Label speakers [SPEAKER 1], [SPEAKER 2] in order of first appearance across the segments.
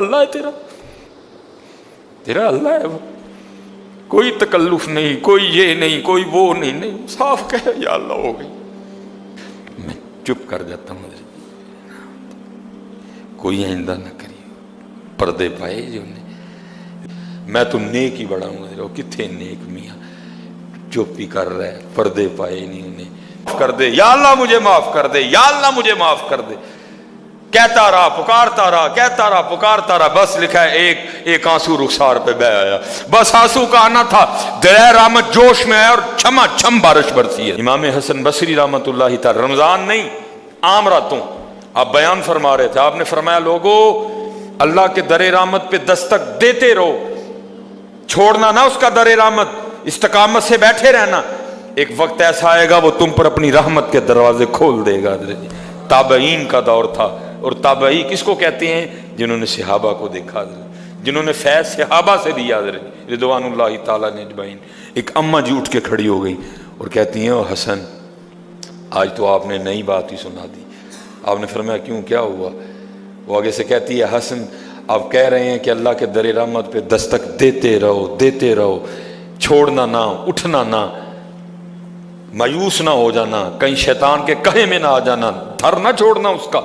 [SPEAKER 1] اللہ ہے تیرا اللہ ہے وہ، کوئی تکلف نہیں، کوئی یہ نہیں، کوئی وہ نہیں، صاف کہے یا اللہ ہو گئی۔ میں چپ کر جاتا ہوں، کوئی آئندہ نہ کری، پردے پائے جو نے، میں تو نیک ہی بڑا ہوں، کتنے نیک میاں، چپ ہی کر رہا ہے، پردے پائے نہیں انہیں، کر دے یا اللہ مجھے معاف کر دے، یا اللہ مجھے معاف کر دے، کہتا رہا پکارتا رہا، کہتا رہا پکارتا رہا، بس لکھا ہے ایک آنسو رخسار پہ بہ آیا، بس آنسو کا آنا تھا، دریا رحمت جوش میں آیا اور چھما چھم بارش برسی ہے۔ امام حسن بصری رحمت اللہ تعالی، رمضان نہیں عام راتوں آپ بیان فرما رہے تھے، آپ نے فرمایا لوگو اللہ کے در رحمت پہ دستک دیتے رہو، چھوڑنا نہ اس کا در رحمت، استقامت سے بیٹھے رہنا، ایک وقت ایسا آئے گا وہ تم پر اپنی رحمت کے دروازے کھول دے گا۔ تابعین کا دور تھا، اور تابعی کس کو کہتے ہیں؟ جنہوں نے صحابہ کو دیکھا، جنہوں نے فیض صحابہ سے لیا، رضوان اللہ تعالیٰ اجمعین۔ ایک اماں جی اٹھ کے کھڑی ہو گئی اور کہتی ہیں او حسن آج تو آپ نے نئی بات ہی سنا دی۔ آپ نے فرمایا کیوں، کیا ہوا؟ وہ آگے سے کہتی ہے حسن آپ کہہ رہے ہیں کہ اللہ کے در رحمت پہ دستک دیتے رہو، چھوڑنا نہ، اٹھنا نہ، مایوس نہ ہو جانا، کہیں شیطان کے کہے میں نہ آ جانا، دھر نہ چھوڑنا اس کا،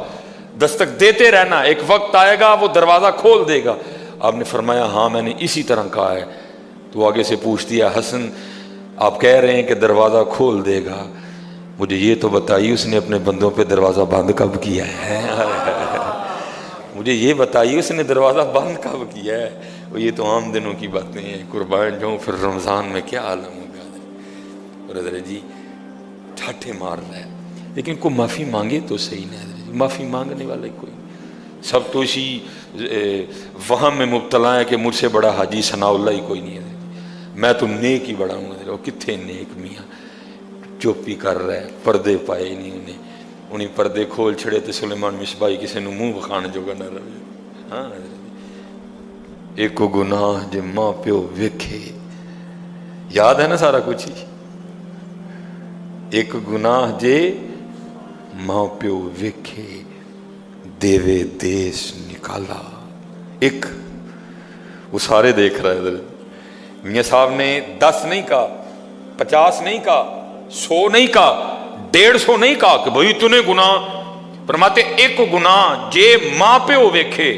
[SPEAKER 1] دستک دیتے رہنا، ایک وقت آئے گا وہ دروازہ کھول دے گا۔ آپ نے فرمایا ہاں میں نے اسی طرح کہا ہے۔ تو آگے سے پوچھتی ہے حسن آپ کہہ رہے ہیں کہ دروازہ کھول دے گا، مجھے یہ تو بتائیے اس نے اپنے بندوں پہ دروازہ بند کب کیا ہے؟ مجھے یہ بتائیے اس نے دروازہ بند کب کیا ہے؟ وہ یہ تو عام دنوں کی باتیں ہیں، قربان جاؤں پھر رمضان میں کیا عالم ہوگا۔ اور حضرت جی ٹھاٹھے مار رہا ہے، لیکن کوئی معافی مانگے تو صحیح نہیں، حضرت جی معافی مانگنے والا کوئی نہیں، سب تو اسی وہم میں مبتلا ہے کہ مجھ سے بڑا حاجی ثناء اللہ ہی کوئی نہیں ہے، میں تو نیک ہی بڑا ہوں۔ حضرت کتنے نیک میاں، چپ ہی کر رہا ہے، پردے پائے نہیں انہیں پردے کھول چھڑے تو سلیمان مصباحی کسی نے منہ بخانے جوگا نہ رہے۔ ہاں حضرت ایک گناہ جے ماں پیو ویکھے، یاد ہے نا سارا کچھ ہی، ایک گناہ جے ماں پیو ویکھے دیوے دیس نکالا۔ ایک وہ سارے دیکھ رہا ہے حضرت، میاں صاحب نے 10 نہیں کہا، 50 نہیں کہا، 100 نہیں کہا، 150 نہیں کہا کہ بھئی تو نے گناہ، فرماتے ایک گناہ جے ماں پیو ویکھے۔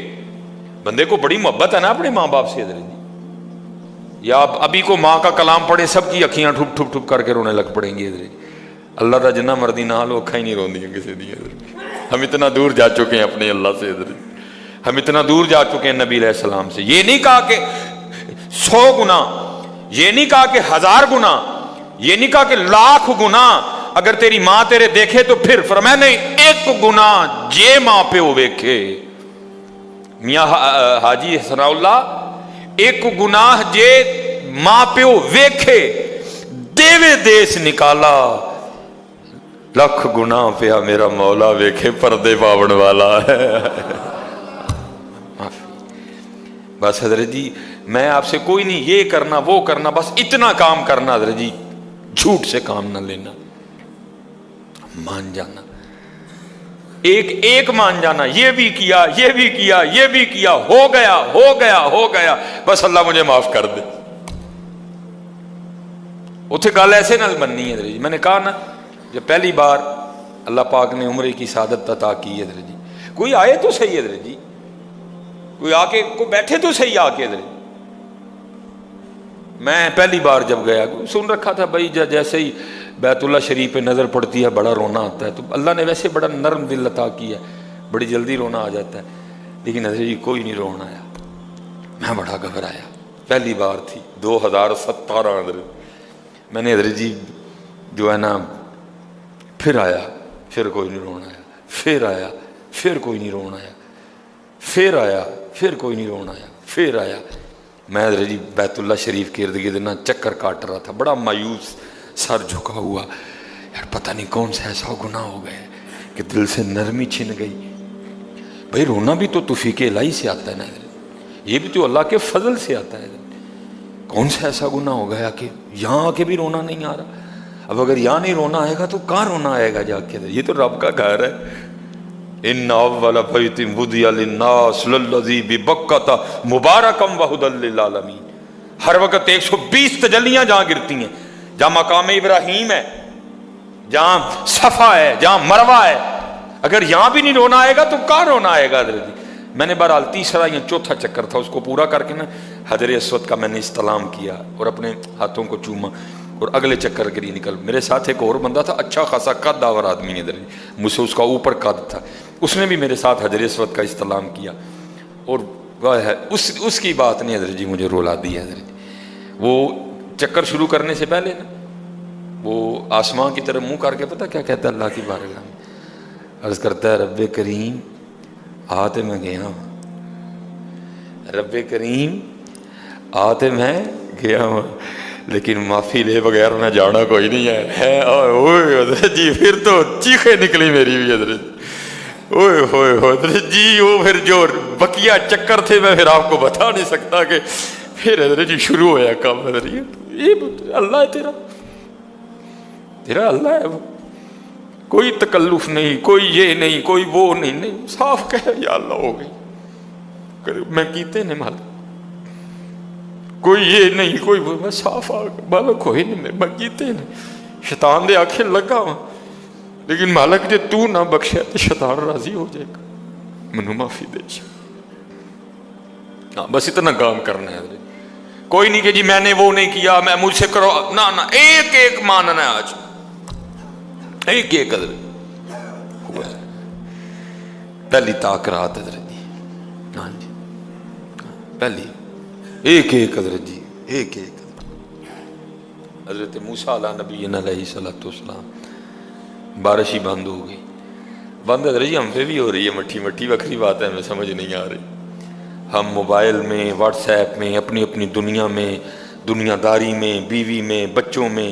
[SPEAKER 1] بندے کو بڑی محبت ہے نا اپنے ماں باپ سے حضرت جی، یا ابھی کو ماں کا کلام پڑھے سب کی اکھیاں ٹھپ ٹھپ ٹھپ کر کے رونے لگ پڑیں گی حضرت جی۔ اللہ دا جنہ مردی نہ لو اکھاں ہی نہیں روندی ہیں کسی دی حضرت۔ ہم اتنا دور جا چکے ہیں اپنے اللہ سے حضرت، ہم اتنا دور جا چکے ہیں نبی علیہ السلام سے۔ یہ نہیں کہا کہ 100 گناہ، یہ نہیں کہا کہ 1000 گناہ، یہ نہیں کہا کہ 1,00,000 گناہ اگر تیری ماں تیرے دیکھے تو پھر، فرمایا نہیں ایک گناہ جے ماں پیو ویکھے۔ میاں حاجی ثناء اللہ ایک گناہ جے ماں پیو ویکھے دیوے دیس نکالا، لکھ گناہ پیا میرا مولا ویکھے پردے پاون والا ہے۔ بس حضرت جی میں آپ سے کوئی نہیں یہ کرنا وہ کرنا، بس اتنا کام کرنا حضرت جی، جھوٹ سے کام نہ لینا، مان جانا، ایک مان جانا، یہ بھی کیا یہ بھی کیا یہ بھی کیا، ہو گیا، بس اللہ مجھے معاف کر دے۔ اتھے گل ایسے نہ بننی ہے حضرت جی، میں نے کہا نا جب پہلی بار اللہ پاک نے عمرے کی سعادت عطا کی حضرت جی، کوئی آئے تو صحیح حضرت جی، کوئی آ کے کوئی بیٹھے تو صحیح آ کے حضرت جی۔ میں پہلی بار جب گیا سن رکھا تھا بھائی جیسے ہی بیت اللہ شریف پہ نظر پڑتی ہے بڑا رونا آتا ہے، تو اللہ نے ویسے بڑا نرم دل عطا کیا ہے، بڑی جلدی رونا آ جاتا ہے، لیکن حضرت جی کوئی نہیں رونا آیا، میں بڑا گھبرایا، پہلی بار تھی 2017 حضرت، میں نے حضرت جی جو ہے نا پھر آیا، پھر کوئی نہیں رونا آیا، پھر آیا، پھر کوئی نہیں رونا آیا، پھر آیا، پھر کوئی نہیں رونا آیا، پھر آیا۔ میں حضرت جی بیت اللہ شریف کے ارد گرد نہ چکر کاٹ رہا تھا، بڑا مایوس، سر جھکا ہوا، یار پتہ نہیں کون سا ایسا گناہ ہو گیا کہ دل سے نرمی چھن گئی۔ بھائی رونا بھی تو توفیق الہی سے آتا ہے نا حضرت، یہ بھی تو اللہ کے فضل سے آتا ہے حضرت۔ کون سا ایسا گناہ ہو گیا کہ یہاں آ کے بھی رونا نہیں آ رہا؟ اب اگر یہاں نہیں رونا آئے گا تو کہاں رونا آئے گا جا کے؟ یہ تو رب کا گھر ہے، ان اول بیت وضع للناس للذی ببکۃ مبارکا وہدی للعالمین. ہر وقت 120 تجلیاں جہاں گرتی ہیں، جہاں مقام ابراہیم ہے، جہاں صفا ہے، جہاں مروہ ہے. اگر یہاں بھی نہیں رونا آئے گا تو کہاں رونا آئے گا حضرت جی؟ میں نے بہرحال تیسرا یا چوتھا چکر تھا، اس کو پورا کر کے نا حجر اسود کا میں نے استلام کیا اور اپنے ہاتھوں کو چوما، اور اگلے چکر کے لیے نکل. میرے ساتھ ایک اور بندہ تھا، اچھا خاصا قد آور آدمی ہے حضرت جی، مجھ سے اس کا اوپر قد تھا، اس نے بھی میرے ساتھ حجر اسود کا استلام کیا. اور اس کی بات نے حضرت جی مجھے رولا دی حضرت جی. وہ چکر شروع کرنے سے پہلے نا وہ آسمان کی طرف منہ کر کے پتہ کیا کہتا ہے اللہ کی بارگاہ میں؟ عرض کرتا ہے رب کریم آتے میں گیا ہوں، رب کریم آتے میں گیا ہوں، لیکن معافی لے بغیر میں جانا کوئی نہیں ہے. اوئے حضرت جی پھر تو چیخیں نکلی میری بھی حضرت. اوئے ہوئے حضرت جی وہ پھر جو بقیہ چکر تھے میں پھر آپ کو بتا نہیں سکتا کہ پھر حضرت جی شروع ہوا کام. حضرت یہ اللہ ہے تیرا اللہ ہے، وہ کوئی تکلف نہیں، کوئی یہ نہیں، کوئی وہ نہیں، صاف کہے یا اللہ ہو گئی میں کیتے نے مالک، کوئی یہ نہیں کوئی وہ، میں صاف مالک ہوئے نہیں میں کیتے نہیں. شیطان دے آنکھیں لگا ہوں، لیکن مالک جے تو نہ بخشے تو شیطان راضی ہو جائے گا، منو معافی دے جا. بس اتنا کام کرنا ہے. کوئی نہیں کہ جی میں نے وہ نہیں کیا، میں مجھ سے کرو، نہ ایک ایک ماننا ہے آج، ایک ایک حضرت ہوا ہے. پہلی تاکرات حضرت جی، ہاں جی پہلی ایک ایک حضرت جی ایک ایک. حضرت موسیٰ علیہ نبی علیہ الصلوۃ والسلام بارش ہی بند ہو گئی. بند حضرت جی ہم پہ بھی ہو رہی ہے، مٹھی مٹھی وکری بات ہے، ہمیں سمجھ نہیں آ رہی. ہم موبائل میں، واٹس ایپ میں، اپنی اپنی دنیا میں، دنیا داری میں، بیوی میں، بچوں میں،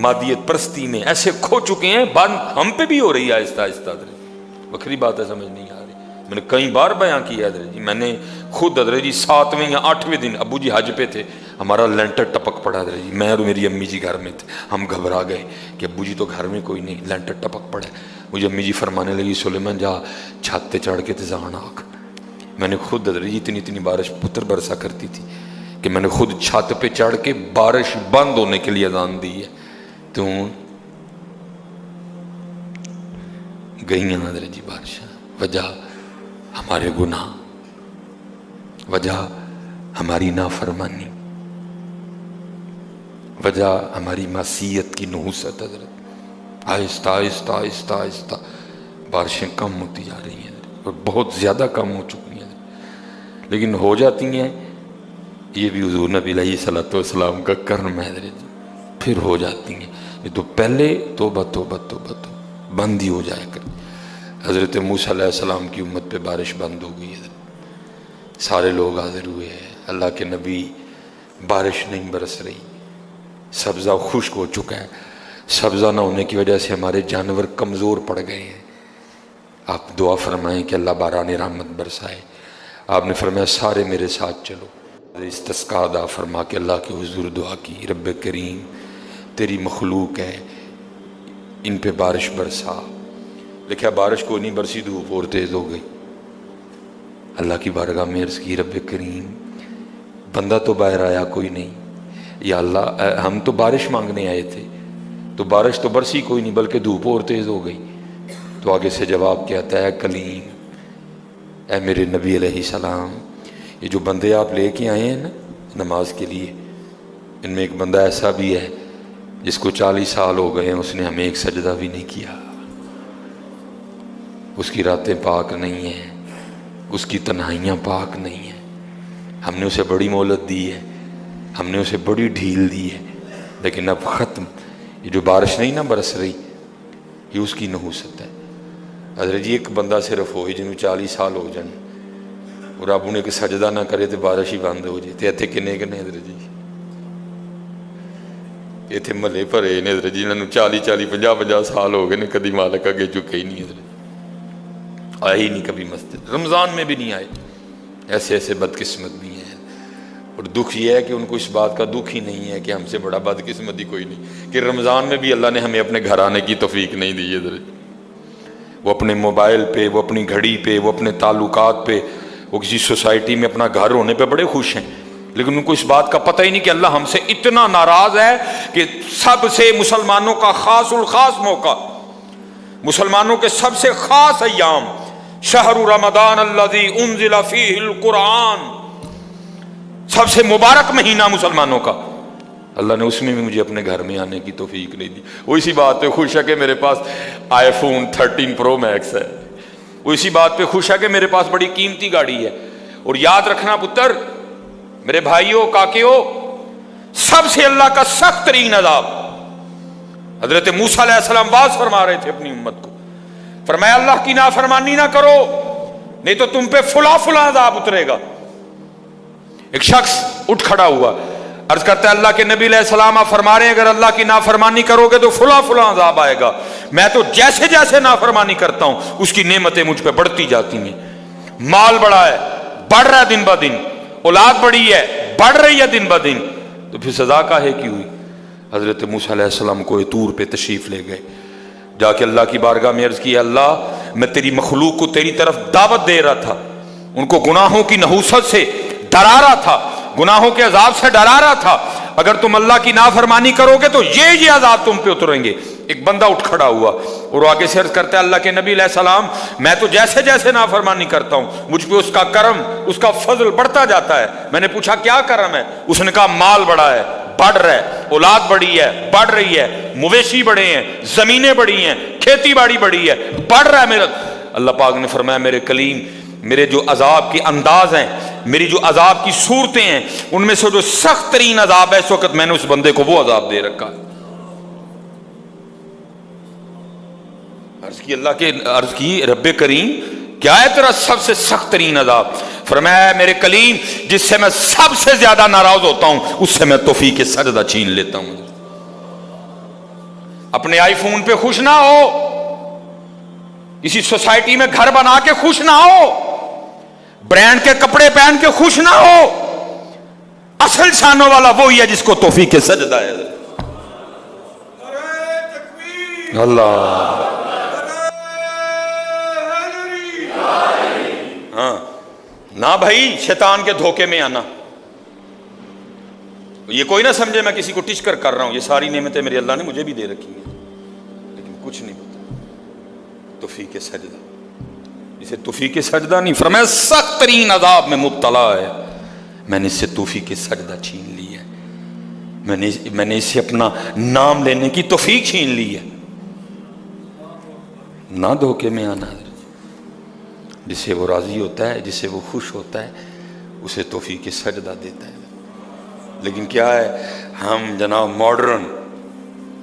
[SPEAKER 1] مادیت پرستی میں ایسے کھو چکے ہیں. بند ہم پہ بھی ہو رہی ہے آہستہ آہستہ حضرت. وکری بات ہے، سمجھ نہیں آ رہی. میں نے کئی بار بیان کیا حضرت جی، میں نے خود حضرت جی 7ویں یا 8ویں دن ابو جی حج پہ تھے، ہمارا لینٹر ٹپک پڑا حضرت جی. میں اور میری امی جی گھر میں تھے، ہم گھبرا گئے کہ ابو جی تو گھر میں کوئی نہیں، لینٹر ٹپک پڑا. مجھے امی جی فرمانے لگی سلیمان جا چھت تے چڑھ کے تزان آکھ. میں نے خود حضرت جی اتنی بارش پتر برسا کرتی تھی کہ میں نے خود چھت پہ چڑھ کے بارش بند ہونے کے لیے اذان دی ہے. تو گئی حضرت جی بارشاں. وجہ ہمارے گناہ، وجہ ہماری نافرمانی، وجہ ہماری معصیت کی نحوست حضرت. آہستہ آہستہ آہستہ آہستہ بارشیں کم ہوتی جا رہی ہیں اور بہت زیادہ کم ہو چکی ہیں، لیکن ہو جاتی ہیں. یہ بھی حضور نبی علیہ الصلوۃ والسلام کا کرم ہے حضرت جی، پھر ہو جاتی ہیں. یہ تو پہلے توبہ توبہ توبہ تو بند ہی ہو جائے کر. حضرت موسیٰ علیہ السلام کی امت پہ بارش بند ہو گئی حضرت. سارے لوگ حاضر ہوئے ہیں، اللہ کے نبی، بارش نہیں برس رہی، سبزہ خشک ہو چکا ہے. سبزہ نہ ہونے کی وجہ سے ہمارے جانور کمزور پڑ گئے ہیں. آپ دعا فرمائیں کہ اللہ باران رحمت برسائے. آپ نے فرمایا سارے میرے ساتھ چلو. استسقاء ادا فرما کے اللہ کے حضور دعا کی، رب کریم تیری مخلوق ہے، ان پہ بارش برسا. لکھا بارش کو نہیں برسی، دھوپ اور تیز ہو گئی. اللہ کی بارگاہ میں عرض کی رب کریم بندہ تو باہر آیا کوئی نہیں، یا اللہ ہم تو بارش مانگنے آئے تھے، تو بارش تو برسی کوئی نہیں بلکہ دھوپ اور تیز ہو گئی. تو آگے سے جواب کیا آتا ہے، کلیم اے میرے نبی علیہ السلام، یہ جو بندے آپ لے کے آئے ہیں نا نماز کے لیے، ان میں ایک بندہ ایسا بھی ہے جس کو 40 سال ہو گئے ہیں، اس نے ہمیں ایک سجدہ بھی نہیں کیا. اس کی راتیں پاک نہیں ہیں، اس کی تنہائیاں پاک نہیں ہیں. ہم نے اسے بڑی مہلت دی ہے، ہم نے اسے بڑی ڈھیل دی ہے، لیکن اب ختم. یہ جو بارش نہیں نہ برس رہی، یہ اس کی نحوست ہے. حضرت جی ایک بندہ صرف ہوئی جنہوں 40 سال ہو جائیں اور آپ انہیں کہ سجدہ نہ کرے تو بارش ہی بند ہو جائے. اتنے کنے کنے حضرت جی اتنے محلے بھرے نے حضرت جی، انہوں 40 50 سال ہو گئے نے، کدی مالک اگے چکے ہی نہیں حضرت، آئے ہی نہیں کبھی مسجد، رمضان میں بھی نہیں آئے. ایسے ایسے بدقسمت بھی ہیں. اور دکھ یہ ہے کہ ان کو اس بات کا دکھ ہی نہیں ہے کہ ہم سے بڑا بدقسمت ہی کوئی نہیں، کہ رمضان میں بھی اللہ نے ہمیں اپنے گھر آنے کی توفیق نہیں دی حضرت. وہ اپنے موبائل پہ، وہ اپنی گھڑی پہ، وہ اپنے تعلقات پہ، وہ کسی سوسائٹی میں اپنا گھر ہونے پہ بڑے خوش ہیں، لیکن ان کو اس بات کا پتہ ہی نہیں کہ اللہ ہم سے اتنا ناراض ہے کہ سب سے مسلمانوں کا خاص الخاص موقع، مسلمانوں کے سب سے خاص ایام، شہر رمضان الذی انزل فیہ القرآن، سب سے مبارک مہینہ مسلمانوں کا، اللہ نے اس میں بھی مجھے اپنے گھر میں آنے کی توفیق نہیں دی۔ وہ اسی بات پہ خوش ہے کہ میرے پاس آئی فون 13 پرو میکس ہے، وہ اسی بات پہ خوش ہے کہ میرے پاس بڑی قیمتی گاڑی ہے۔ اور یاد رکھنا پتر، میرے بھائیوں، کاکیوں، سب سے اللہ کا سخت ترین عذاب، حضرت موسیٰ علیہ السلام واز فرما رہے تھے اپنی امت کو، فرمایا اللہ کی نافرمانی نہ کرو نہیں تو تم پہ فلاں فلاں عذاب اترے گا۔ ایک شخص اٹھ کھڑا ہوا، عرض کرتا ہے اللہ کے نبی علیہ السلام آپ فرما رہے ہیں اگر اللہ کی نافرمانی کرو گے تو فلاں فلاں عذاب آئے گا، میں تو جیسے جیسے نافرمانی کرتا ہوں اس کی نعمتیں مجھ پہ بڑھتی جاتی ہیں، مال بڑا ہے، بڑھ رہا ہے دن بہ دن، اولاد بڑی ہے، بڑھ رہی ہے دن بہ دن، تو پھر سزا کاہے کی ہوئی؟ حضرت موسیٰ علیہ السلام کوہ طور پہ تشریف لے گئے، جا کے اللہ کی بارگاہ میں عرض کی اللہ میں تیری مخلوق کو تیری طرف دعوت دے رہا تھا، ان کو گناہوں کی نحوست سے ڈرا رہا تھا، گناہوں کے عذاب سے ڈرا رہا تھا، اگر تم اللہ کی نافرمانی کرو گے تو یہ عذاب تم پہ اتریں گے۔ ایک بندہ اٹھ کھڑا ہوا اور وہ آگے سے عرض کرتا ہے اللہ کے نبی علیہ السلام میں تو جیسے جیسے نافرمانی کرتا ہوں مجھ پہ اس کا کرم، اس کا فضل بڑھتا جاتا ہے۔ میں نے پوچھا کیا کرم ہے؟ اس نے کہا مال بڑا ہے، بڑھ رہا ہے، اولاد بڑی ہے، بڑھ رہی ہے، مویشی بڑے ہیں، زمینیں بڑی ہیں، کھیتی باڑی بڑی ہے، بڑھ رہا ہے میرا۔ اللہ پاک نے فرمایا میرے کلیم، میرے جو عذاب کے انداز ہیں، میری جو عذاب کی صورتیں ہیں، ان میں سے جو سخت ترین عذاب ہے اس وقت میں نے اس بندے کو وہ عذاب دے رکھا ہے۔ عرض کی رب کریم کیا ہے تیرا سب سے سخت ترین عذاب؟ فرمایا میرے کلیم جس سے میں سب سے زیادہ ناراض ہوتا ہوں اس سے میں توفیق سجدہ چھین لیتا ہوں۔ اپنے آئی فون پہ خوش نہ ہو، کسی سوسائٹی میں گھر بنا کے خوش نہ ہو، برانڈ کے کپڑے پہن کے خوش نہ ہو، اصل شانوں والا وہی ہے جس کو توفیق سجدہ ہے۔ اللہ ہاں نہ بھائی شیطان کے دھوکے میں آنا، یہ کوئی نہ سمجھے میں کسی کو ٹچ کر رہا ہوں، یہ ساری نعمتیں میرے اللہ نے مجھے بھی دے رکھی ہیں، لیکن کچھ نہیں پتا توفیق سجدہ، اسے توفیق سجدہ نہیں، فرمایا سخت ترین عذاب میں مبتلا ہے، میں نے اس سے توفیق سجدہ چھین لی ہے، میں نے اس سے اپنا نام لینے کی توفیق چھین لی ہے۔ نہ دھوکے میں آنا، جس سے وہ راضی ہوتا ہے، جس سے وہ خوش ہوتا ہے اسے توفیق سجدہ دیتا ہے۔ لیکن کیا ہے، ہم جناب ماڈرن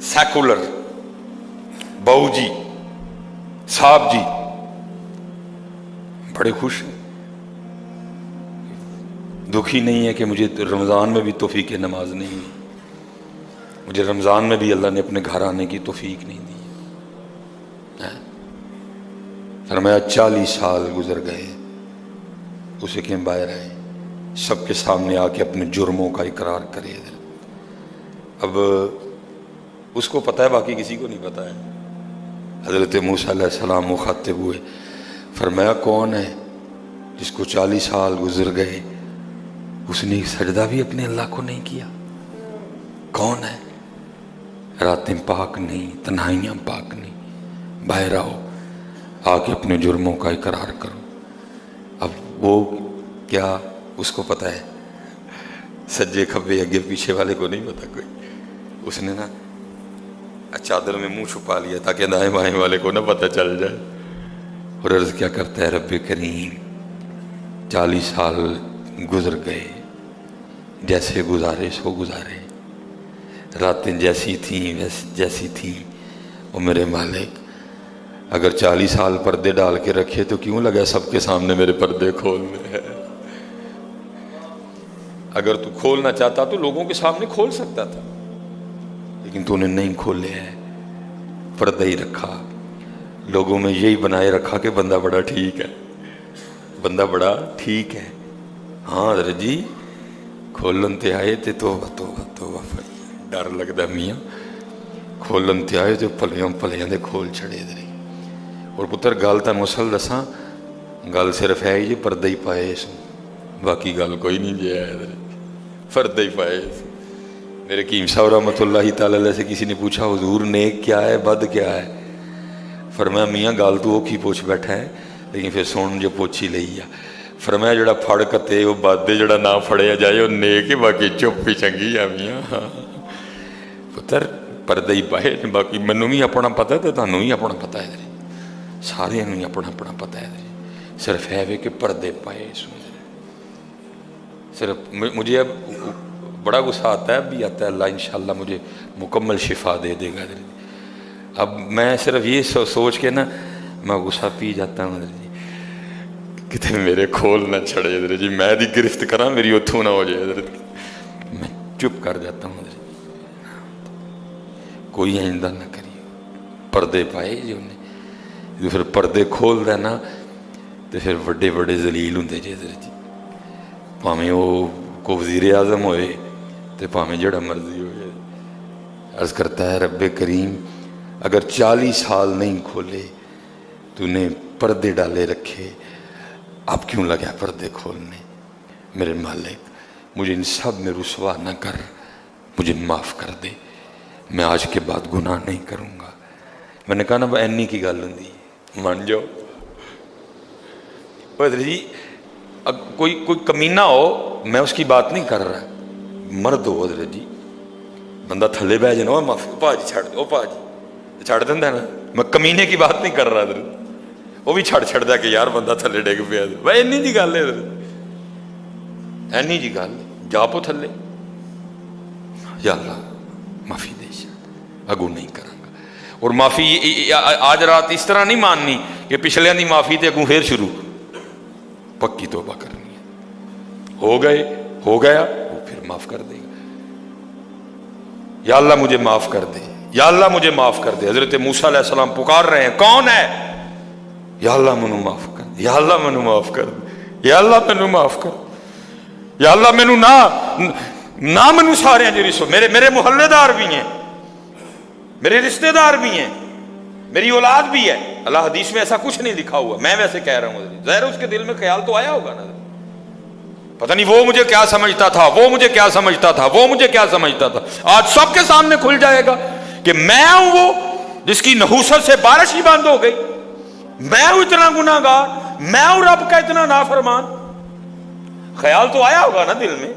[SPEAKER 1] سیکولر بہو جی صاحب جی بڑے خوش ہیں، دکھی نہیں ہے کہ مجھے رمضان میں بھی توفیق نماز نہیں دی، مجھے رمضان میں بھی اللہ نے اپنے گھر آنے کی توفیق نہیں دی۔ فرمایا 40 سال گزر گئے، اسے کہ باہر آئے، سب کے سامنے آ کے اپنے جرموں کا اقرار کرے۔ اب اس کو پتہ ہے، باقی کسی کو نہیں پتہ ہے۔ حضرت موسیٰ علیہ السلام مخاطب ہوئے، فرمایا کون ہے جس کو 40 سال گزر گئے اس نے سجدہ بھی اپنے اللہ کو نہیں کیا؟ کون ہے؟ راتیں پاک نہیں، تنہائیاں پاک نہیں، باہر آؤ، آ کے اپنے جرموں کا اقرار کرو۔ اب وہ کیا اس کو پتہ ہے، سجے کھبے اگے پیچھے والے کو نہیں پتا کوئی، اس نے نا چادر میں منہ چھپا لیا تاکہ دائیں بائیں والے کو نہ پتہ چل جائے، اور عرض کیا کرتا ہے رب کریم 40 سال گزر گئے، جیسے گزارے سو گزارے، راتیں جیسی تھیں جیسی تھیں، وہ میرے مالک اگر 40 سال پردے ڈال کے رکھے تو کیوں لگا سب کے سامنے میرے پردے کھولنے ہیں؟ اگر تو کھولنا چاہتا تو لوگوں کے سامنے کھول سکتا تھا، لیکن تو نے نہیں کھولے ہیں، پردہ ہی رکھا، لوگوں میں یہی بنائے رکھا کہ بندہ بڑا ٹھیک ہے، بندہ بڑا ٹھیک ہے۔ ہاں حضرت جی کھولن تے آئے تے توبہ ڈر لگتا میاں، کھولن تے آئے تے پلیاں دے کھول چھڑے دے، اور پتر گل تمہیں اصل دساں، گل صرف ہے یہ پردے ہی پائے سو، باقی گل کوئی نہیں جی ہے، پردے ہی پائے سو۔ میرے حکیم صاحب رحمۃ اللہ تعالی علیہ سے کسی نے پوچھا حضور نیک کیا ہے بد کیا ہے؟ فرمایا میاں گل تو اوکھی پوچھ بیٹھا ہے لیکن پھر سن جو پوچھی لئی آ۔ فرمایا جڑا پھڑ کتے وہ بد ہے، جڑا نہ پھڑیا جائے وہ نیک ہے، باقی چپ ہی چنگی آ میاں۔ پتر پردے ہی پائے، باقی مینوں بھی اپنا پتہ ہے تو تانوں بھی اپنا پتہ ہے، سارے ہی اپنا اپنا پتہ ہے، صرف ہے کہ پردے پائے سن۔ صرف مجھے اب بڑا غصہ آتا ہے، اب بھی آتا ہے، اللہ انشاءاللہ مجھے مکمل شفا دے دے گا۔ اب میں صرف یہ سوچ کے نا میں غصہ پی جاتا ہوں جی، کتنے میرے کھول نہ چھڑے جی، میں دی گرفت کرا میری اتھوں نہ ہو جائے، میں چپ کر جاتا ہوں۔ کوئی آئندہ نہ کریے، پردے پائے جی انہیں، پھر پردے کھول دینا تو پھر بڑے بڑے ذلیل ہوں جی، پاویں وہ کو وزیر اعظم ہوئے تو پاویں جڑا مرضی ہوئے۔ عرض کرتا ہے رب کریم اگر 40 سال نہیں کھولے تو نے پردے ڈالے رکھے، اب کیوں لگا پردے کھولنے؟ میرے مالک مجھے ان سب میں رسوا نہ کر، مجھے معاف کر دے، میں آج کے بعد گناہ نہیں کروں گا۔ میں نے کہا نا اینی کی گل ہوں، مان جاؤ جی، کوئی کمینہ ہو، میں اس کی بات نہیں کر رہا، مرد ہو حضرت جی، بندہ تھلے بہ جانا وہ معافی پا جی چھڑ دو، پا جی چھڑ دینا نا، میں کمینے کی بات نہیں کر رہا حضرت، وہ بھی چھڑ دیا کہ یار بندہ تھلے ڈگ پیا، بھائی اینی جی گل ہے حضرت، اینی جی گل جا پو تھلے، یا اللہ معافی دے، اگو نہیں کروں گا۔ اور معافی آج رات اس طرح نہیں ماننی کہ پچھلے دی معافی تے اگوں پھر شروع، پکی توبہ کرنی ہے، ہو گیا وہ پھر معاف کر دے گا۔ یا اللہ مجھے معاف کر دے، یا اللہ مجھے معاف کر دے۔ حضرت موسیٰ علیہ السلام پکار رہے ہیں، کون ہے؟ یا اللہ مینوں معاف کر دے، یا اللہ مینوں معاف کر دے، یا اللہ مینوں معاف کر دے، یا اللہ مینوں نہ مینوں سارے جی رسو، میرے محلے دار بھی ہیں، میرے رشتہ دار بھی ہیں، میری اولاد بھی ہے۔ اللہ حدیث میں ایسا کچھ نہیں لکھا ہوا، میں ویسے کہہ رہا ہوں، ظاہر اس کے دل میں خیال تو آیا ہوگا نا، پتہ نہیں وہ مجھے کیا سمجھتا تھا، وہ مجھے کیا سمجھتا تھا، وہ مجھے کیا سمجھتا تھا۔ آج سب کے سامنے کھل جائے گا کہ میں ہوں وہ جس کی نحوست سے بارش ہی بند ہو گئی، میں ہوں اتنا گناہ گار، میں ہوں رب کا اتنا نافرمان۔ خیال تو آیا ہوگا نا دل میں،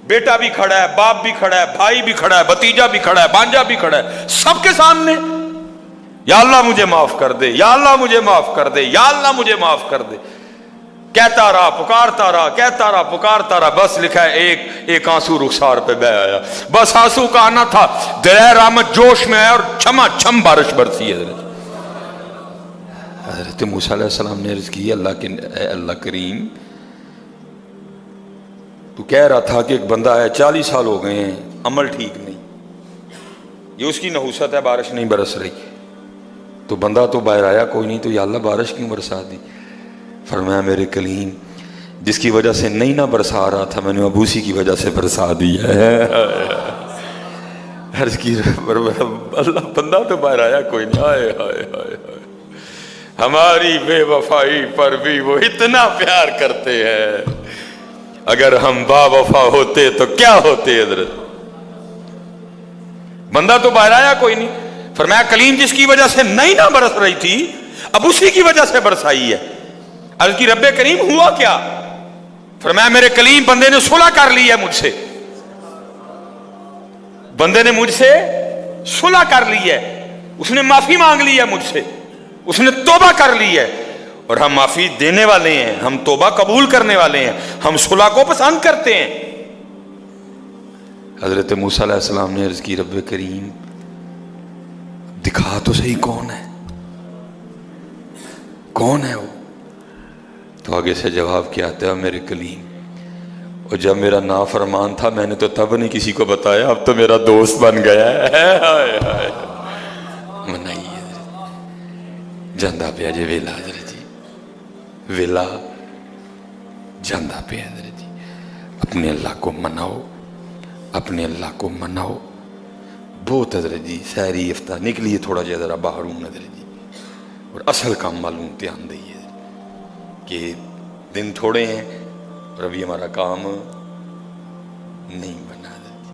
[SPEAKER 1] بیٹا بھی کھڑا ہے، باپ بھی کھڑا ہے، بھائی بھی کھڑا ہے، بھتیجا بھی کھڑا ہے، بانجا بھی کھڑا ہے، سب کے سامنے یا اللہ مجھے معاف کر دے، یا اللہ مجھے معاف کر دے، یا اللہ مجھے معاف کر دے۔ کہتا رہا، پکارتا رہا، کہتا رہا، پکارتا رہا، بس لکھا ہے ایک آنسو رخسار پہ بہ آیا، بس آنسو کا آنا تھا، دریائے رحمت جوش میں آیا اور چھما چھم بارش برسی ہے۔ حضرت موسیٰ علیہ السلام نے عرض کی، اے اللہ کریم، تو کہہ رہا تھا کہ ایک بندہ ہے 40 سال ہو گئے ہیں، عمل ٹھیک نہیں، یہ اس کی نحوست ہے، بارش نہیں برس رہی، تو بندہ تو باہر آیا کوئی نہیں، تو یا اللہ بارش کیوں برسا دی؟ فرمایا میرے کلیم جس کی وجہ سے نہیں نہ برسا رہا تھا، میں نے اب اسی کی وجہ سے برسا دی ہے۔ عرض کی اللہ بندہ تو باہر آیا کوئی نہیں، ہائے ہائے ہائے ہائے، ہماری بے وفائی پر بھی وہ اتنا پیار کرتے ہیں، اگر ہم با وفا ہوتے تو کیا ہوتے؟ حضرت بندہ تو باہر آیا کوئی نہیں، فرمایا کلیم جس کی وجہ سے نہیں نہ برس رہی تھی اب اسی کی وجہ سے برسائی ہے۔ عرض کی رب کریم ہوا کیا؟ فرمایا میرے کلیم بندے نے صلح کر لی ہے مجھ سے، بندے نے مجھ سے صلح کر لی ہے، اس نے معافی مانگ لی ہے مجھ سے، اس نے توبہ کر لی ہے، اور ہم معافی دینے والے ہیں، ہم توبہ قبول کرنے والے ہیں، ہم صلح کو پسند کرتے ہیں۔ حضرت موسیٰ علیہ السلام نے عرض کی رب کریم دکھا تو صحیح کون ہے وہ؟ تو آگے سے جواب کیا آتا ہے، میرے کلیم اور جب میرا نافرمان تھا میں نے تو تب نہیں کسی کو بتایا، اب تو میرا دوست بن گیا ہے۔ منائیے جاندہ پہ جی ویلا، حضرت جی ویلا جاندہ پہ حضرت جی، اپنے اللہ کو مناؤ، اپنے اللہ کو مناؤ بہت حضرت جی۔ سحری افتار نکلیے تھوڑا جا ذرا باہر ہوں حضرت جی، اور اصل کام معلوم دھیان دئیے کہ دن تھوڑے ہیں اور ابھی ہمارا کام نہیں بنا.